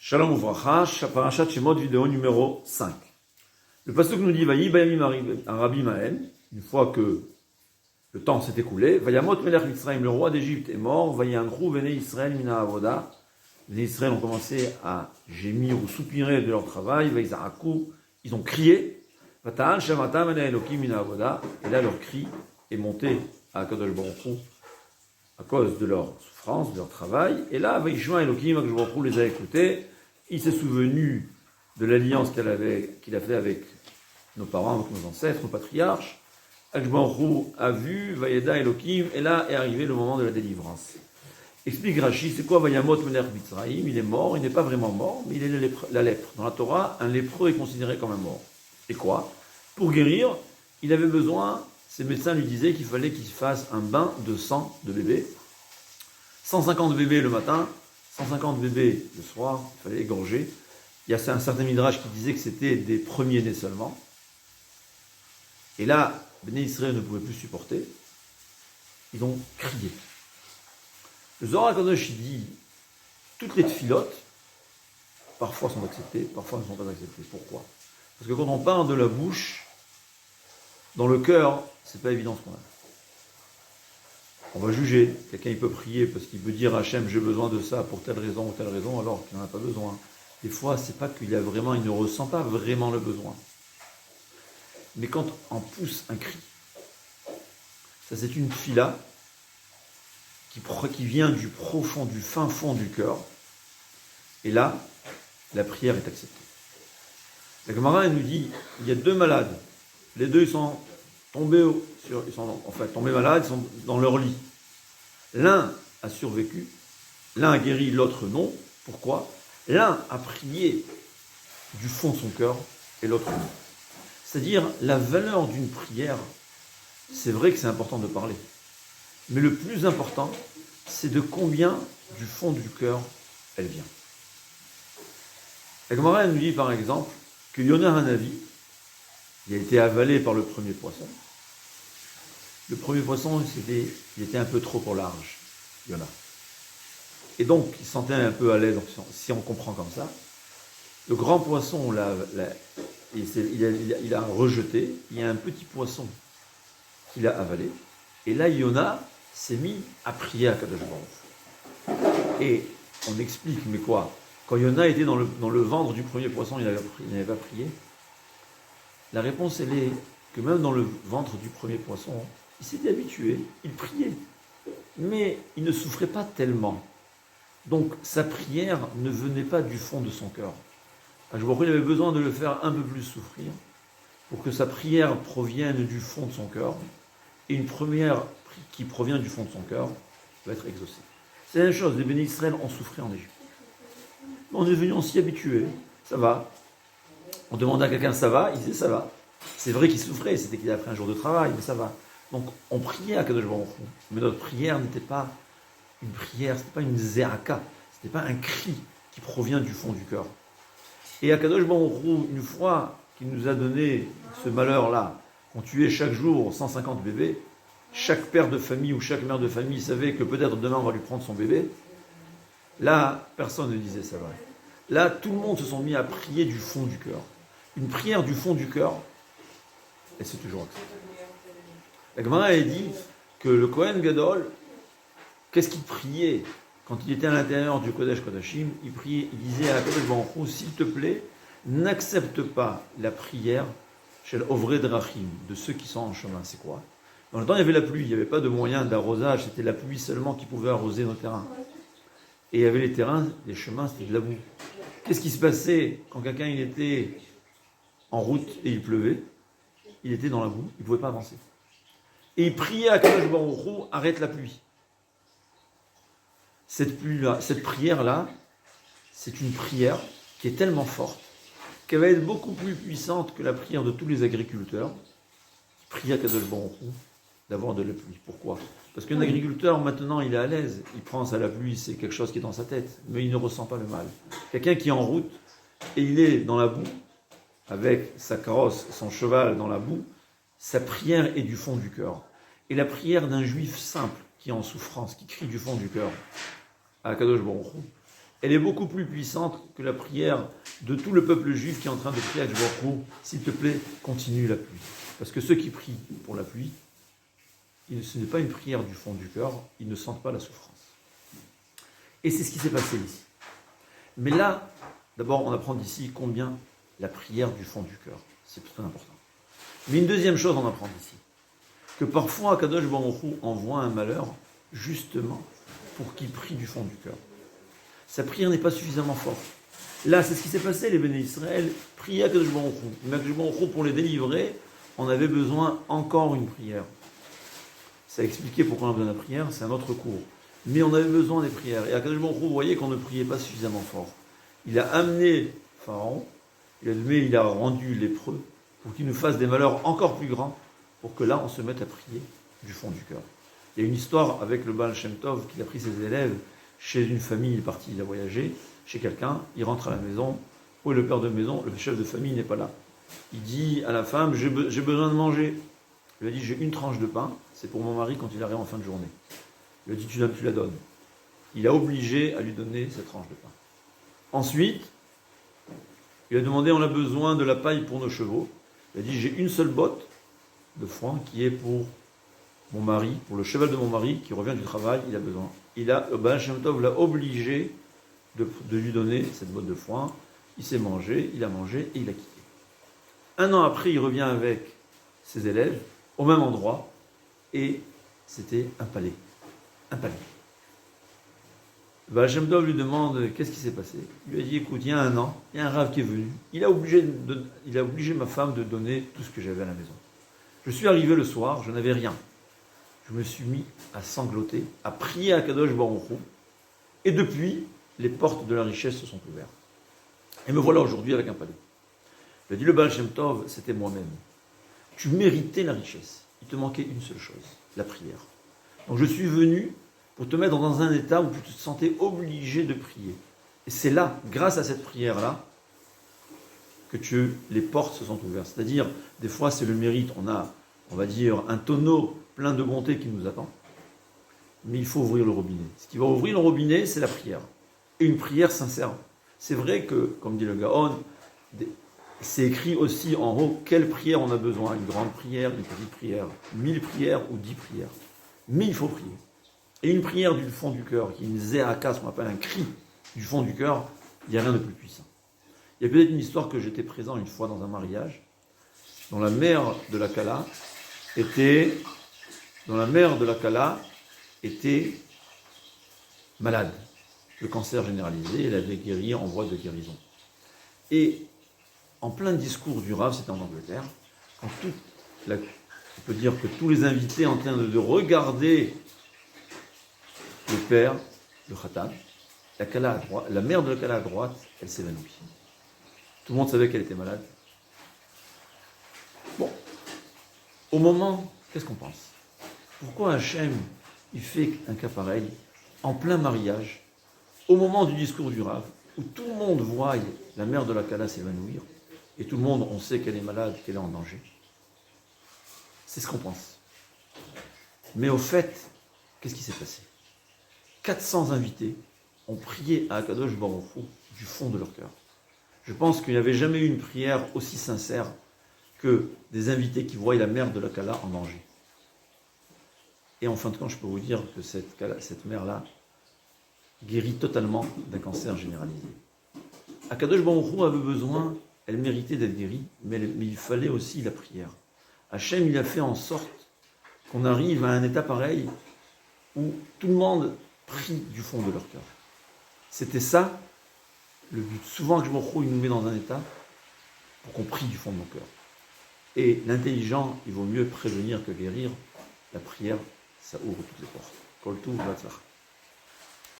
Shalom Uvracha, Parashat Shemot, vidéo numéro 5. Le pasuk nous dit Vayi Bayamim Arabi Mahem, une fois que le temps s'est écoulé, Vayamot Melech Mitzrayim, le roi d'Égypte, est mort, Vayangru Vene Israël Mina Avoda. Les Israël ont commencé à gémir ou soupirer de leur travail, Vayzaraku, ils ont crié, Vata'an Shamata Mene Elokim Mina Avoda, et là leur cri est monté à Kadosh Baruch Hu à cause de leur souffrance, de leur travail. Et là, Vaishma Elohim, que je reprends, les a écoutés. Il s'est souvenu de l'alliance qu'il a fait avec nos parents, avec nos ancêtres, nos patriarches. Akshbaruch a vu, Vayeda Elohim, et là est arrivé le moment de la délivrance. Explique Rashi, c'est quoi Vayamot Melech Mitzrayim? Il est mort, il n'est pas vraiment mort, mais il est la lèpre. Dans la Torah, un lépreux est considéré comme un mort. Et quoi? Pour guérir, il avait besoin. Ses médecins lui disaient qu'il fallait qu'il fasse un bain de sang de bébé. 150 bébés le matin, 150 bébés le soir, il fallait égorger. Il y a un certain midrash qui disait que c'était des premiers-nés seulement. Et là, Béné Israël ne pouvait plus supporter. Ils ont crié. Le Zohar HaKadosh dit, toutes les tfilotes, parfois sont acceptées, parfois ne sont pas acceptées. Pourquoi? Parce que quand on parle de la bouche, dans le cœur, c'est pas évident ce qu'on a. On va juger. Quelqu'un il peut prier parce qu'il peut dire à Hachem j'ai besoin de ça pour telle raison ou telle raison alors qu'il n'en a pas besoin. Des fois, c'est pas qu'il ne ressent pas vraiment le besoin. Mais quand on pousse un cri, ça c'est une fila qui vient du profond, du fin fond du cœur. Et là, la prière est acceptée. La Gemara elle nous dit il y a deux malades. Les deux ils sont tombés malades, ils sont dans leur lit. L'un a survécu, l'un a guéri, l'autre non. Pourquoi? L'un a prié du fond de son cœur et l'autre non. C'est-à-dire, la valeur d'une prière, c'est vrai que c'est important de parler. Mais le plus important, c'est de combien du fond du cœur elle vient. La Gemara nous dit par exemple que Yonah Hanavi, il a été avalé par le premier poisson. Le premier poisson, il était un peu trop au large, Yonah. Et donc, il se sentait un peu à l'aise, si on comprend comme ça. Le grand poisson, il a rejeté. Il y a un petit poisson qu'il a avalé. Et là, Yonah s'est mis à prier à Kadosh Baruch Hu. Et on explique, mais quoi? Quand Yonah était dans le ventre du premier poisson, il n'avait pas prié. La réponse, elle est que même dans le ventre du premier poisson, il s'était habitué, il priait, mais il ne souffrait pas tellement. Donc sa prière ne venait pas du fond de son cœur. Il avait besoin de le faire un peu plus souffrir pour que sa prière provienne du fond de son cœur, et une prière qui provient du fond de son cœur va être exaucée. C'est la même chose, les bénis Israël ont souffert en Égypte. On est venu, on s'y habituer, ça va. On demandait à quelqu'un ça va, il disait ça va. C'est vrai qu'il souffrait, c'était qu'il a pris un jour de travail, mais ça va. Donc on priait à Kadosh Baruch Hu, mais notre prière n'était pas une prière, c'était pas une zéaka, c'était pas un cri qui provient du fond du cœur. Et à Kadosh Baruch Hu, une fois qu'il nous a donné ce malheur-là, qu'on tuait chaque jour 150 bébés, chaque père de famille ou chaque mère de famille savait que peut-être demain on va lui prendre son bébé. Là, personne ne disait ça va. Là, tout le monde se sont mis à prier du fond du cœur. Une prière du fond du cœur, et c'est toujours accepté. La Gemara a dit que le Kohen Gadol, qu'est-ce qu'il priait quand il était à l'intérieur du Kodesh Kodashim? Il priait, il disait à Kadosh Baruch Hu, s'il te plaît, n'accepte pas la prière chez l'Ovrei Drachim, de ceux qui sont en chemin. C'est quoi? Dans le temps, il y avait la pluie, il n'y avait pas de moyen d'arrosage, c'était la pluie seulement qui pouvait arroser nos terrains. Et il y avait les terrains, les chemins, c'était de la boue. Qu'est-ce qui se passait quand quelqu'un il était en route et il pleuvait? Il était dans la boue, il ne pouvait pas avancer. Et il priait à Kadosh Baruch Hu, arrête la pluie. Cette prière-là, c'est une prière qui est tellement forte qu'elle va être beaucoup plus puissante que la prière de tous les agriculteurs qui prient à Kadosh Baruch Hu d'avoir de la pluie. Pourquoi? Parce qu'un agriculteur, maintenant, il est à l'aise. Il prend ça, la pluie, c'est quelque chose qui est dans sa tête, mais il ne ressent pas le mal. Quelqu'un qui est en route et il est dans la boue, avec sa carrosse, son cheval dans la boue, sa prière est du fond du cœur. Et la prière d'un juif simple, qui est en souffrance, qui crie du fond du cœur, à Kadosh Baruch Hu, elle est beaucoup plus puissante que la prière de tout le peuple juif qui est en train de prier à Baruch, s'il te plaît, continue la pluie. Parce que ceux qui prient pour la pluie, ce n'est pas une prière du fond du cœur, ils ne sentent pas la souffrance. Et c'est ce qui s'est passé ici. Mais là, d'abord, on apprend d'ici combien la prière du fond du cœur, c'est très important. Mais une deuxième chose, on apprend d'ici, que parfois, Akadosh Baruch Hu envoie un malheur, justement, pour qu'il prie du fond du cœur. Sa prière n'est pas suffisamment forte. Là, c'est ce qui s'est passé, les béné Israël priaient Akadosh Baruch Hu. Mais Akadosh Baruch Hu, pour les délivrer, on avait besoin encore une prière. Ça a expliqué pourquoi on a besoin de la prière, c'est un autre cours. Mais on avait besoin des prières. Et Akadosh Baruch Hu voyait qu'on ne priait pas suffisamment fort. Il a amené Pharaon, il a rendu lépreux, pour qu'il nous fasse des malheurs encore plus grands, pour que là, on se mette à prier du fond du cœur. Il y a une histoire avec le Baal Shem Tov, qui a pris ses élèves chez une famille, il est parti, il a voyagé, chez quelqu'un, il rentre à la maison, où est le père de maison, le chef de famille n'est pas là. Il dit à la femme, j'ai besoin de manger. Il lui a dit, j'ai une tranche de pain, c'est pour mon mari quand il arrive en fin de journée. Il lui a dit, tu la donnes. Il a obligé à lui donner cette tranche de pain. Ensuite, il a demandé, on a besoin de la paille pour nos chevaux. Il a dit, j'ai une seule botte de foin qui est pour mon mari, pour le cheval de mon mari qui revient du travail, il a besoin. Baal Shem Tov l'a obligé de lui donner cette botte de foin. Il s'est mangé, il a mangé et il a quitté. Un an après, il revient avec ses élèves au même endroit et c'était un palais. Un palais. Baal Shem Tov lui demande qu'est-ce qui s'est passé. Il lui a dit, écoute, il y a un an, il y a un rave qui est venu. Il a obligé ma femme de donner tout ce que j'avais à la maison. Je suis arrivé le soir, je n'avais rien. Je me suis mis à sangloter, à prier à Kadosh Baruch Hu. Et depuis, les portes de la richesse se sont ouvertes. Et me voilà aujourd'hui avec un palais. Il a dit, le Baal Shem Tov, c'était moi-même. Tu méritais la richesse. Il te manquait une seule chose, la prière. Donc je suis venu pour te mettre dans un état où tu te sentais obligé de prier. Et c'est là, grâce à cette prière-là, que les portes se sont ouvertes. C'est-à-dire, des fois, c'est le mérite. On a, on va dire, un tonneau plein de bonté qui nous attend. Mais il faut ouvrir le robinet. Ce qui va ouvrir le robinet, c'est la prière. Et une prière sincère. C'est vrai que, comme dit le Gaon, c'est écrit aussi en haut quelle prière on a besoin. Une grande prière, une petite prière, 1000 prières ou 10 prières. Mais il faut prier. Et une prière du fond du cœur, qui est une zéaka, ce qu'on appelle un cri du fond du cœur, il n'y a rien de plus puissant. Il y a peut-être une histoire que j'étais présent une fois dans un mariage, dont la mère de la Kala était malade, le cancer généralisé, elle avait guéri en voie de guérison. Et en plein discours du Rav, c'était en Angleterre, quand on peut dire que tous les invités en train de regarder le père, le Khatan, la mère de la Kala à droite, elle s'évanouit. Tout le monde savait qu'elle était malade. Bon, au moment, qu'est-ce qu'on pense? Pourquoi Hachem, il fait un cas pareil, en plein mariage, au moment du discours du Rav, où tout le monde voit la mère de la Kala s'évanouir, et tout le monde, on sait qu'elle est malade, qu'elle est en danger. C'est ce qu'on pense. Mais au fait, qu'est-ce qui s'est passé? 400 invités ont prié à Akadosh Baruch Hu du fond de leur cœur. Je pense qu'il n'y avait jamais eu une prière aussi sincère que des invités qui voient la mère de la Kala en danger. Et en fin de compte, je peux vous dire que cette mère-là guérit totalement d'un cancer généralisé. Akadosh Baruch Hu avait besoin, elle méritait d'être guérie, mais il fallait aussi la prière. Hachem, il a fait en sorte qu'on arrive à un état pareil où tout le monde prie du fond de leur cœur. C'était ça le but. Souvent, que Baruch Hu, il nous met dans un état pour qu'on prie du fond de nos cœurs. Et l'intelligent, il vaut mieux prévenir que guérir. La prière, ça ouvre toutes les portes. Kol Tov, Batzlach.